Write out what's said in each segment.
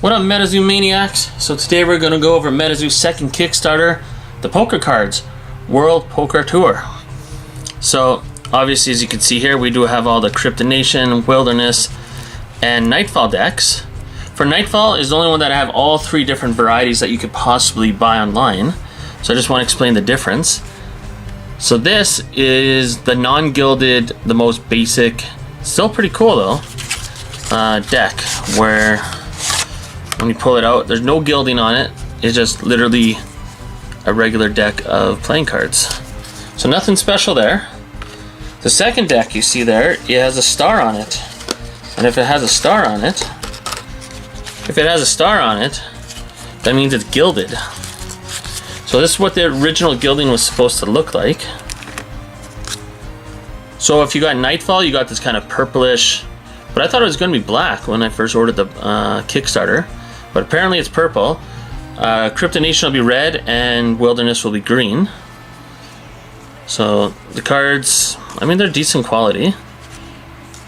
What up, MetaZoo Maniacs? So today we're going to go over MetaZoo's second Kickstarter, the poker cards, World Poker Tour. So obviously, as you can see here, we do have all the Cryptonation, Wilderness, and Nightfall decks. For Nightfall is the only one that I have all three different varieties that you could possibly buy online. So I just want to explain the difference. So this is the non-gilded, the most basic, still pretty cool though, deck where when you pull it out, there's no gilding on it. It's just literally a regular deck of playing cards. So nothing special there. The second deck you see there, it has a star on it. And if it has a star on it, that means it's gilded. So this is what the original gilding was supposed to look like. So if you got Nightfall, you got this kind of purplish, but I thought it was going to be black when I first ordered the Kickstarter. But apparently it's purple. Cryptonation will be red and Wilderness will be green. So the cards, I mean, they're decent quality.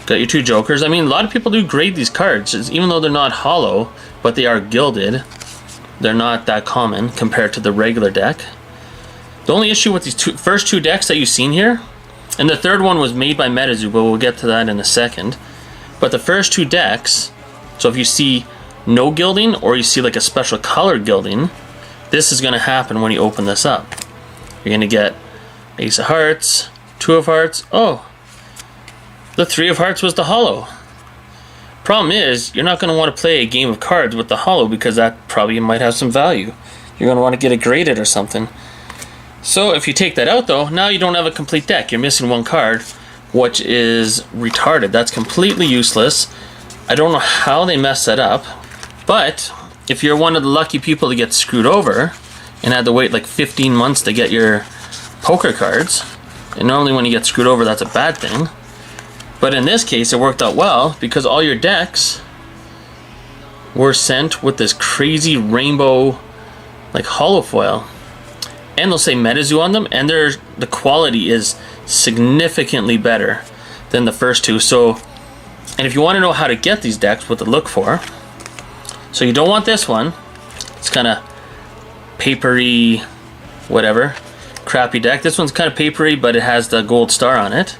Got your two jokers. I mean, a lot of people do grade these cards, even though they're not hollow, but they are gilded. They're not that common compared to the regular deck. The only issue with these first two decks that you've seen here, and the third one was made by MetaZoo, but we'll get to that in a second. But the first two decks, so if you see no gilding or you see like a special color gilding, this is going to happen when you open this up. You're going to get Ace of Hearts, Two of Hearts. Oh, the Three of Hearts was the hollow. Problem is, you're not going to want to play a game of cards with the hollow because that probably might have some value. You're going to want to get it graded or something. So if you take that out though, now you don't have a complete deck. You're missing one card, which is retarded. That's completely useless. I don't know how they messed that up. But if you're one of the lucky people to get screwed over and had to wait like 15 months to get your poker cards, and normally when you get screwed over that's a bad thing, but in this case it worked out well because all your decks were sent with this crazy rainbow like hollow foil, and they'll say MetaZoo on them, and the quality is significantly better than the first two. So, and if you want to know how to get these decks, what to look for, so you don't want this one. It's kind of papery, whatever, crappy deck. This one's kind of papery, but it has the gold star on it.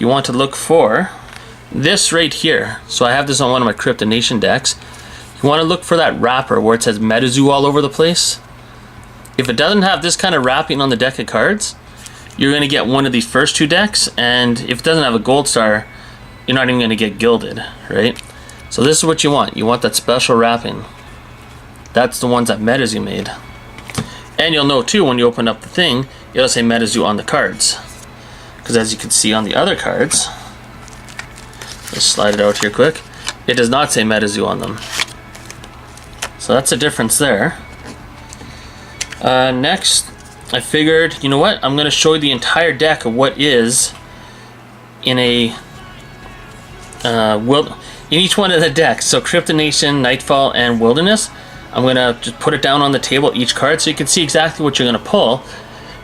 You want to look for this right here. So I have this on one of my Cryptonation decks. You want to look for that wrapper where it says MetaZoo all over the place. If it doesn't have this kind of wrapping on the deck of cards, you're going to get one of these first two decks, and if it doesn't have a gold star, you're not even going to get gilded, right? So this is what you want. You want that special wrapping. That's the ones that MetaZoo made. And you'll know too when you open up the thing, it'll say MetaZoo on the cards. Because as you can see on the other cards, let's slide it out here quick, it does not say MetaZoo on them. So that's a difference there. Next, I figured, you know what? I'm going to show you the entire deck of what is in a in each one of the decks. So Cryptonation, Nightfall, and Wilderness. I'm going to just put it down on the table, each card, so you can see exactly what you're going to pull.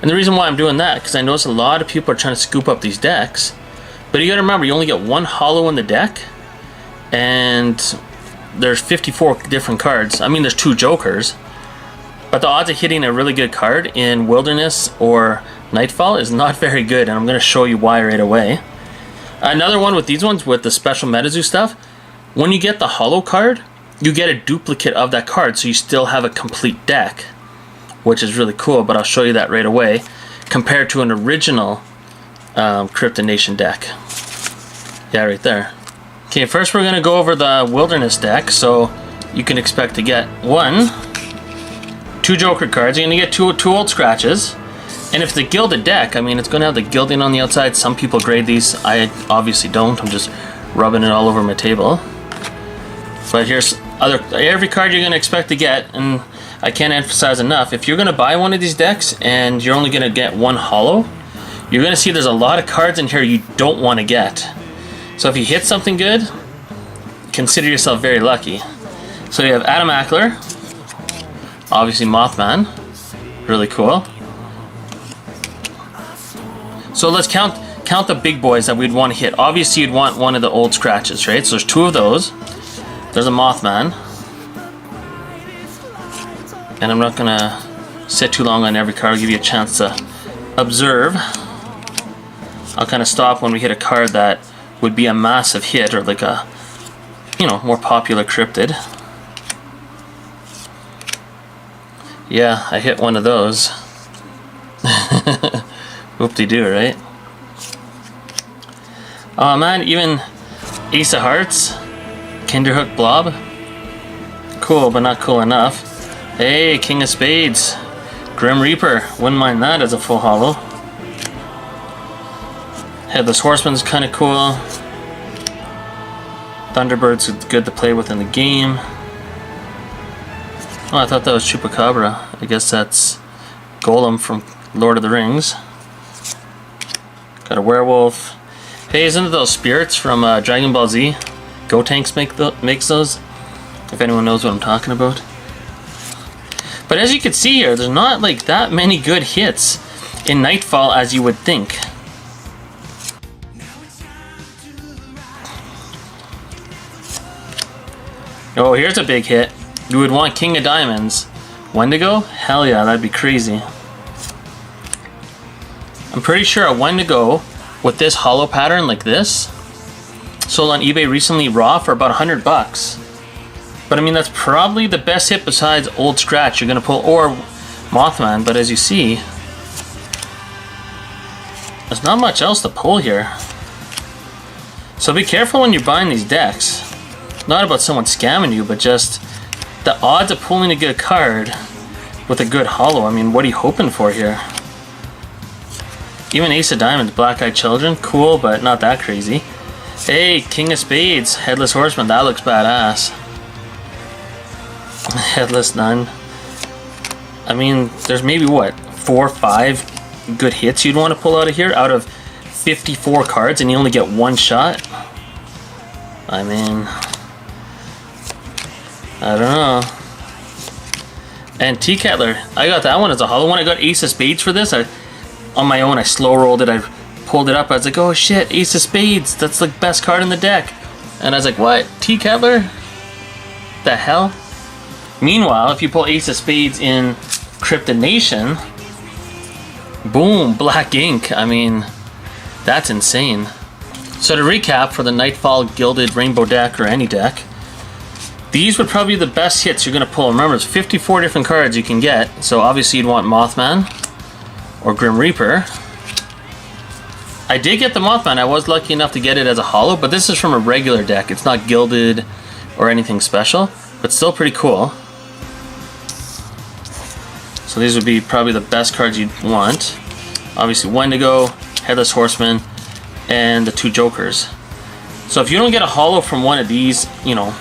And the reason why I'm doing that, because I notice a lot of people are trying to scoop up these decks. But you got to remember, you only get one hollow in the deck, and there's 54 different cards. I mean, there's two jokers. But the odds of hitting a really good card in Wilderness or Nightfall is not very good, and I'm going to show you why right away. Another one with these ones, with the special MetaZoo stuff, when you get the hollow card, you get a duplicate of that card, so you still have a complete deck, which is really cool, but I'll show you that right away, compared to an original Cryptonation deck. Yeah, right there. Okay, first we're going to go over the Wilderness deck, so you can expect to get two joker cards. You're going to get two old scratches. And if it's a gilded deck, I mean, it's going to have the gilding on the outside. Some people grade these. I obviously don't. I'm just rubbing it all over my table. But here's every card you're going to expect to get, and I can't emphasize enough, if you're going to buy one of these decks and you're only going to get one hollow, you're going to see there's a lot of cards in here you don't want to get. So if you hit something good, consider yourself very lucky. So you have Adam Ackler, obviously Mothman, really cool. So let's count the big boys that we'd want to hit. Obviously you'd want one of the old scratches, right? So there's two of those. There's a Mothman. And I'm not gonna sit too long on every card. I'll give you a chance to observe. I'll kind of stop when we hit a card that would be a massive hit, or like a, you know, more popular cryptid. Yeah, I hit one of those. Whoop-de-doo, right? Oh man, even Ace of Hearts, Kinderhook Blob. Cool, but not cool enough. Hey, King of Spades, Grim Reaper. Wouldn't mind that as a full holo. Headless Horseman's kind of cool. Thunderbird's good to play with in the game. Oh, I thought that was Chupacabra. I guess that's Golem from Lord of the Rings. Got a werewolf. Hey, isn't it those spirits from Dragon Ball Z? Gotenks makes those, if anyone knows what I'm talking about. But as you can see here, there's not like that many good hits in Nightfall as you would think. Oh, here's a big hit. You would want King of Diamonds. Wendigo? Hell yeah, that'd be crazy. I'm pretty sure a Wendigo with this hollow pattern like this sold on eBay recently raw for about $100. But I mean, that's probably the best hit besides Old Scratch you're gonna pull, or Mothman. But as you see, there's not much else to pull here. So be careful when you're buying these decks. Not about someone scamming you, but just the odds of pulling a good card with a good holo. I mean, what are you hoping for here? Even Ace of Diamonds, Black Eyed Children, cool, but not that crazy. Hey, King of Spades, Headless Horseman, that looks badass. Headless Nun. I mean, there's maybe what, 4 or 5 good hits you'd want to pull out of here out of 54 cards, and you only get one shot? I mean, I don't know. And T-Kettler, I got that one as a hollow one. I got Ace of Spades for this. On my own, I slow rolled it. I pulled it up. I was like, oh shit, Ace of Spades. That's the best card in the deck. And I was like, what? T-Kettler? The hell? Meanwhile, if you pull Ace of Spades in Cryptid Nation, boom, black ink. I mean, that's insane. So to recap for the Nightfall Gilded Rainbow deck, or any deck, these would probably be the best hits you're going to pull. Remember, there's 54 different cards you can get. So obviously you'd want Mothman or Grim Reaper. I did get the Mothman. I was lucky enough to get it as a holo, but this is from a regular deck. It's not gilded or anything special, but still pretty cool. So these would be probably the best cards you'd want. Obviously Wendigo, Headless Horseman, and the 2 Jokers. So if you don't get a holo from one of these, you know,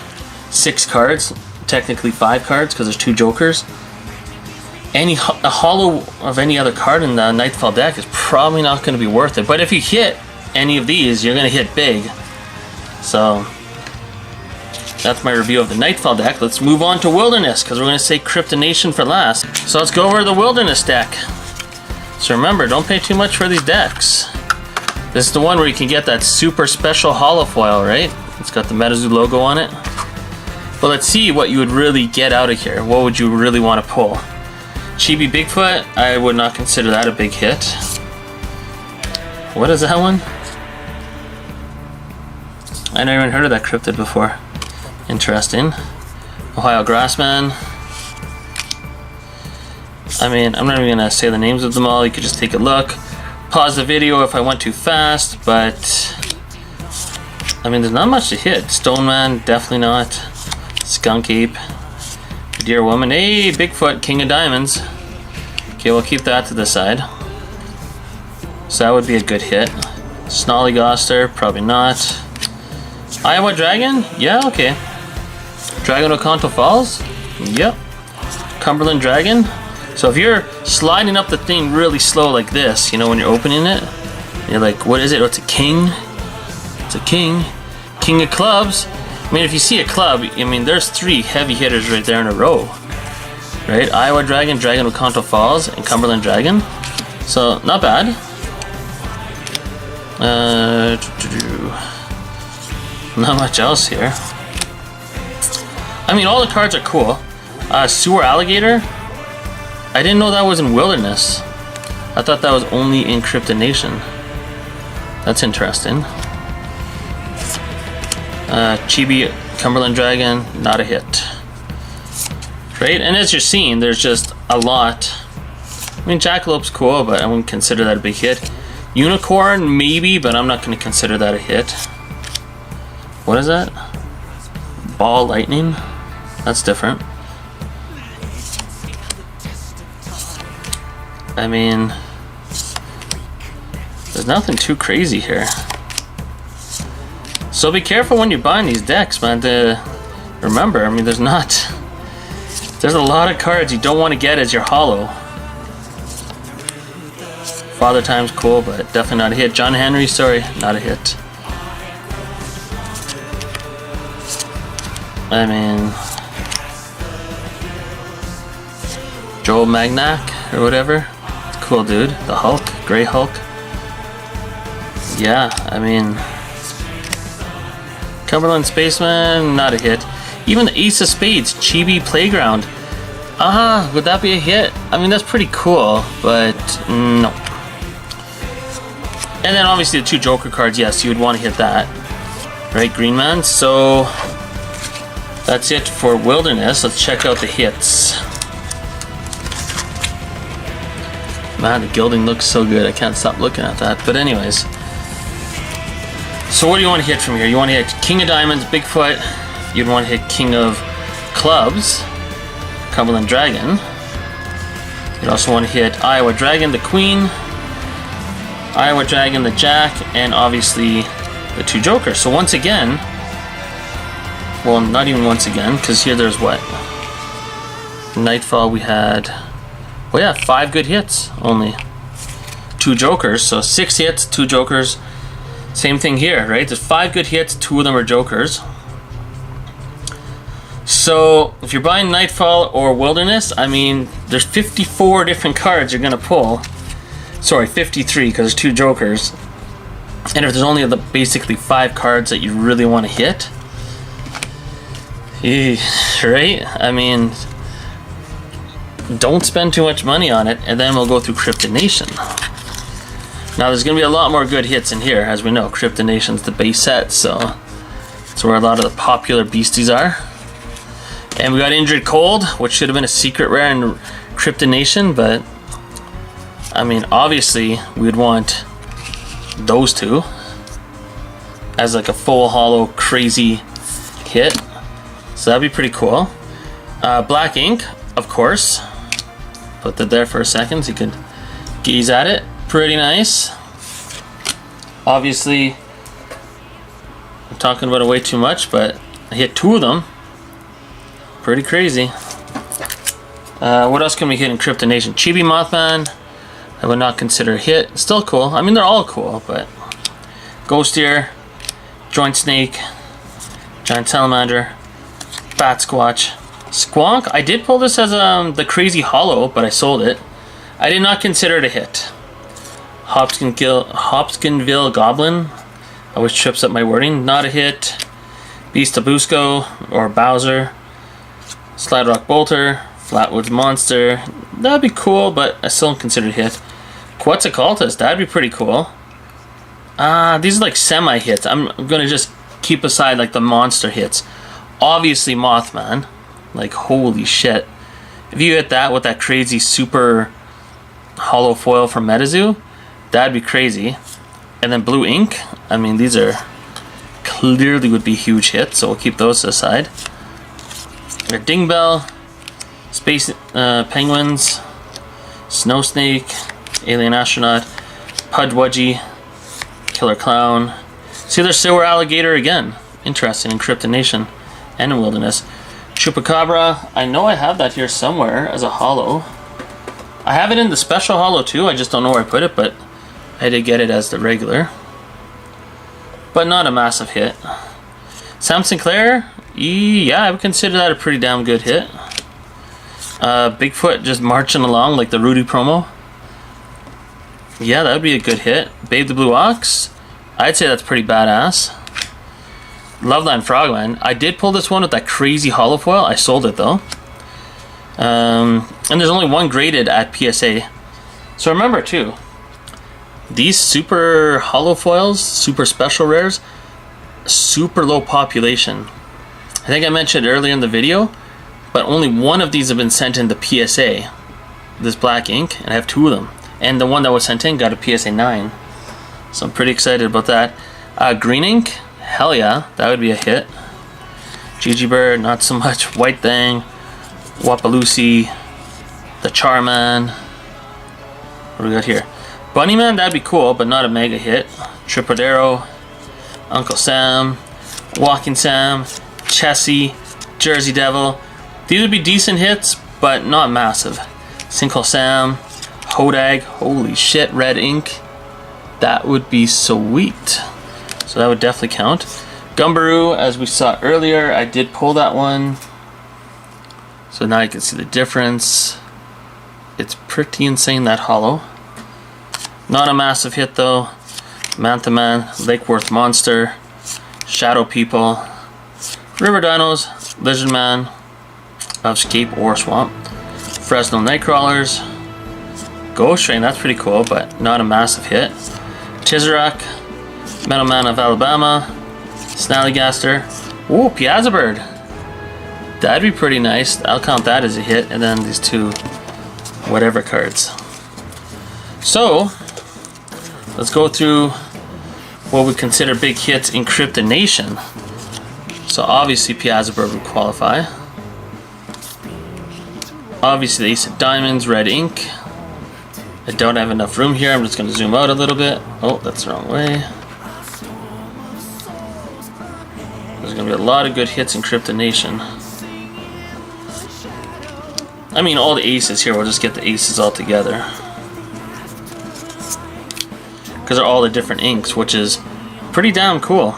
6 cards, technically 5 cards because there's 2 Jokers, a holo of any other card in the Nightfall deck is probably not going to be worth it. But if you hit any of these, you're going to hit big. So that's my review of the Nightfall deck. Let's move on to Wilderness, because we're going to say Cryptid Nation for last. So let's go over the Wilderness deck. So remember, don't pay too much for these decks. This is the one where you can get that super special holo foil, right? It's got the MetaZoo logo on it. But let's see what you would really get out of here. What would you really want to pull? Chibi Bigfoot, I would not consider that a big hit. What is that one? I never even heard of that cryptid before. Interesting. Ohio Grassman. I mean, I'm not even gonna say the names of them all. You could just take a look. Pause the video if I went too fast, but I mean, there's not much to hit. Stoneman, definitely not. Skunk Ape. Dear Woman. Hey, Bigfoot, King of Diamonds. Okay, we'll keep that to the side. So that would be a good hit. Snollygoster, probably not. Iowa Dragon? Yeah, okay. Dragon Oconto Falls? Yep. Cumberland Dragon? So if you're sliding up the thing really slow like this, you know, when you're opening it, you're like, what is it? Oh, it's a king? It's a king. King of Clubs. I mean, if you see a club, I mean, there's 3 heavy hitters right there in a row. Right? Iowa Dragon, Dragon Oconto Falls, and Cumberland Dragon. So, not bad. Not much else here. I mean, all the cards are cool. Sewer Alligator, I didn't know that was in Wilderness. I thought that was only in Cryptonation. That's interesting. Chibi Cumberland Dragon, not a hit. Right, and as you're seeing, there's just a lot. I mean, Jackalope's cool, but I wouldn't consider that a big hit. Unicorn, maybe, but I'm not going to consider that a hit. What is that? Ball Lightning? That's different. I mean, there's nothing too crazy here. So be careful when you're buying these decks, man. Remember, I mean, there's a lot of cards you don't want to get as your holo. Father Time's cool, but definitely not a hit. John Henry, sorry, not a hit. I mean, Joel Magnac or whatever. Cool dude. The Hulk, Grey Hulk. Yeah, I mean, Cumberland Spaceman, not a hit. Even the Ace of Spades, Chibi Playground. Would that be a hit? I mean, that's pretty cool, but no. And then obviously the two Joker cards, yes, you would want to hit that. Right, Green Man? So that's it for Wilderness. Let's check out the hits. Man, the gilding looks so good. I can't stop looking at that. But anyways. So what do you want to hit from here? You want to hit King of Diamonds, Bigfoot. You'd want to hit King of Clubs, Cumberland Dragon. You'd also want to hit Iowa Dragon, the Queen. Iowa Dragon, the Jack. And obviously the two Jokers. So once again, well, not even once again, because here there's what? Nightfall we had, well, yeah, 5 good hits only. 2 Jokers, so 6 hits, 2 Jokers. Same thing here, right? There's 5 good hits, 2 of them are Jokers. So if you're buying Nightfall or Wilderness, I mean, there's 54 different cards you're gonna pull. Sorry, 53, because there's 2 Jokers. And if there's only basically 5 cards that you really want to hit, right? I mean, don't spend too much money on it, and then we'll go through Cryptonation. Now there's going to be a lot more good hits in here, as we know. Cryptonation's the base set, so that's where a lot of the popular beasties are. And we got Injured Cold, which should have been a secret rare in Cryptonation, but I mean, obviously we would want those two as like a full holo crazy hit. So that'd be pretty cool. Black Ink, of course. Put that there for a second so you could gaze at it. Pretty nice. Obviously, I'm talking about it way too much, but I hit 2 of them. Pretty crazy. What else can we hit in Cryptonation? Chibi Mothman, I would not consider a hit. Still cool. I mean, they're all cool, but Ghost Ear, Joint Snake, Giant Salamander, Bat Squatch, Squonk. I did pull this as the Crazy Hollow, but I sold it. I did not consider it a hit. Hopkinsville Goblin. I always trips up my wording. Not a hit. Beast of Busco or Bowser. Slide Rock Bolter. Flatwoods Monster. That'd be cool, but I still don't consider it a hit. Quetzalcoatlus. That'd be pretty cool. These are like semi-hits. I'm gonna just keep aside like the monster hits. Obviously Mothman. Like, holy shit. If you hit that with that crazy super hollow foil from MetaZoo, that'd be crazy. And then Blue Ink. I mean, these are clearly would be huge hits, so we'll keep those aside. Dingbell, Space Penguins, Snow Snake, Alien Astronaut, Pudwudgie, Killer Clown. See, there's Sewer Alligator again. Interesting in Cryptonation and in Wilderness. Chupacabra, I know I have that here somewhere as a holo. I have it in the special holo too, I just don't know where I put it, but I did get it as the regular. But not a massive hit. Sam Sinclair, yeah, I would consider that a pretty damn good hit. Bigfoot just marching along like the Rudy promo. Yeah, that would be a good hit. Babe the Blue Ox, I'd say that's pretty badass. Loveland Frogman. I did pull this one with that crazy holofoil. I sold it though. And there's only one graded at PSA. So remember too, these super hollow foils, super special rares, super low population. I think I mentioned earlier in the video, but only one of these have been sent into PSA, this black ink, and I have 2 of them. And the one that was sent in got a PSA 9. So I'm pretty excited about that. Green ink, hell yeah, that would be a hit. Gigi Bird, not so much. White Thing, Wapalusi, the Charman. What do we got here? Bunnyman, that'd be cool, but not a mega hit. Tripodero, Uncle Sam, Walking Sam, Chessie, Jersey Devil. These would be decent hits, but not massive. Sinkhole Sam, Hodag, holy shit, red ink. That would be sweet. So that would definitely count. Gumbaroo, as we saw earlier, I did pull that one. So now you can see the difference. It's pretty insane, that hollow. Not a massive hit though. Mantha Man, Lakeworth Monster, Shadow People, River Dinos, Lizard Man, Upscape or Swamp, Fresno Nightcrawlers, Ghost Train, that's pretty cool, but not a massive hit. Tizorak, Metal Man of Alabama, Snallygaster, ooh, Piazza Bird. That'd be pretty nice. I'll count that as a hit, and then these 2 whatever cards. So, let's go through what we consider big hits in Cryptid Nation. So obviously Piazza Bird would qualify. Obviously the Ace of Diamonds, red ink. I don't have enough room here, I'm just going to zoom out a little bit. Oh, that's the wrong way. There's going to be a lot of good hits in Cryptid Nation. I mean, all the aces here, we'll just get the aces all together. Because they're all the different inks, which is pretty damn cool.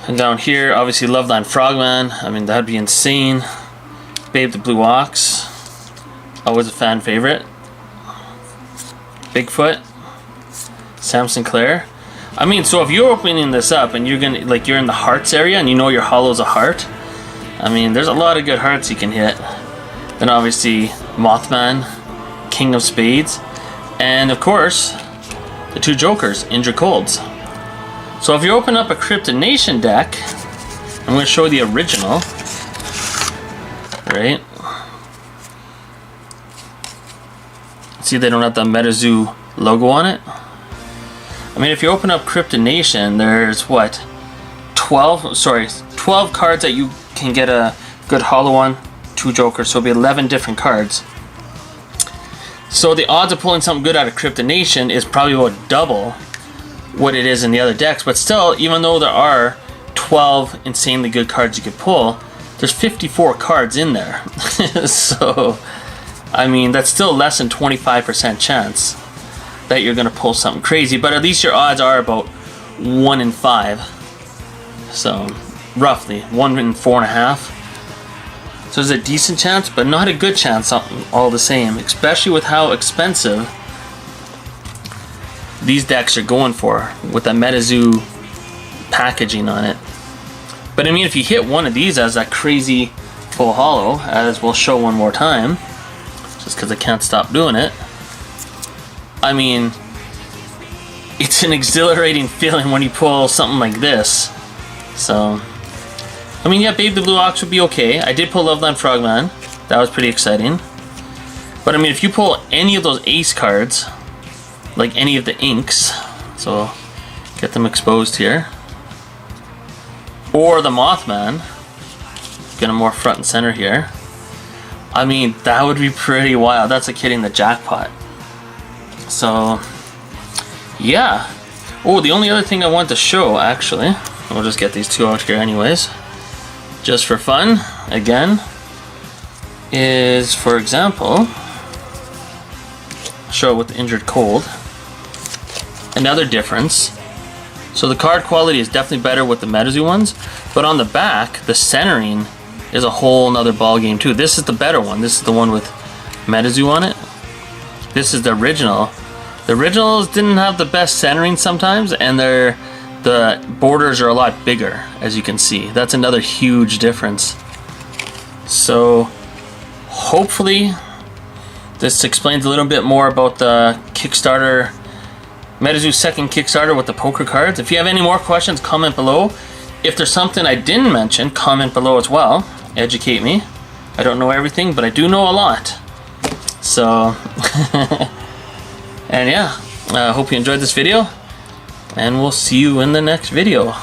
And down here, obviously Loveline Frogman. I mean, that'd be insane. Babe the Blue Ox. Always a fan favorite. Bigfoot. Sam Sinclair. I mean, so if you're opening this up and you're gonna, like, you're in the hearts area and you know your hollow's a heart, I mean, there's a lot of good hearts you can hit. Then obviously Mothman, King of Spades, and of course the 2 jokers, Injured Colds. So if you open up a Cryptid Nation deck, I'm going to show the original, right? See, they don't have the MetaZoo logo on it. I mean, if you open up Cryptid Nation, there's what, 12 cards that you can get a good hollow on, 2 jokers, so it'll be 11 different cards. So the odds of pulling something good out of Cryptid Nation is probably about double what it is in the other decks, but still, even though there are 12 insanely good cards you could pull, there's 54 cards in there. So, I mean, that's still less than 25% chance that you're going to pull something crazy, but at least your odds are about 1 in 5. So, roughly, 1 in 4.5. So there's a decent chance, but not a good chance all the same, especially with how expensive these decks are going for with that MetaZoo packaging on it. But I mean, if you hit one of these as that crazy full hollow, as we'll show one more time, just because I can't stop doing it, I mean, it's an exhilarating feeling when you pull something like this. So, I mean, yeah, Babe the Blue Ox would be okay. I did pull Loveline Frogman. That was pretty exciting. But I mean, if you pull any of those ace cards, like any of the inks, so get them exposed here, or the Mothman, get them more front and center here, I mean, that would be pretty wild. That's like hitting the jackpot. So, yeah. Oh, the only other thing I want to show, actually, we'll just get these 2 out here anyways, just for fun, again, is, for example, show it with the Injured Cold. Another difference. So the card quality is definitely better with the MetaZoo ones, but on the back, the centering is a whole nother ball game too. This is the better one. This is the one with MetaZoo on it. This is the original. The originals didn't have the best centering sometimes, and the borders are a lot bigger, as you can see. That's another huge difference. So hopefully this explains a little bit more about the Kickstarter, MetaZoo second Kickstarter with the poker cards. If you have any more questions, comment below. If there's something I didn't mention, comment below as well. Educate me. I don't know everything, but I do know a lot. So, and yeah, I hope you enjoyed this video, and we'll see you in the next video.